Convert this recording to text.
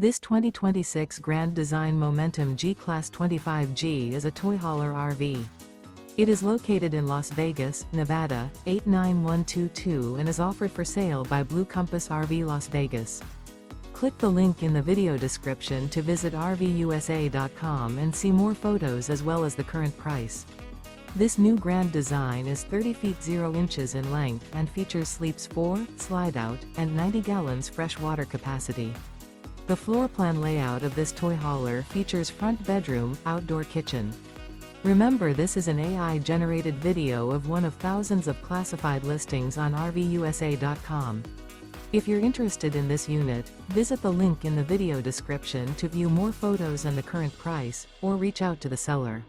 This 2026 Grand Design Momentum G-Class 25G is a toy hauler RV. It is located in Las Vegas, Nevada, 89122 and is offered for sale by Blue Compass RV Las Vegas. Click the link in the video description to visit RVUSA.com and see more photos as well as the current price. This new grand design is 30 feet 0 inches in length and features sleeps 4, Slideout, and 90 gallons fresh water capacity. The floor plan layout of this toy hauler features front bedroom, outdoor kitchen. Remember, this is an AI-generated video of one of thousands of classified listings on RVUSA.com. If you're interested in this unit, visit the link in the video description to view more photos and the current price, or reach out to the seller.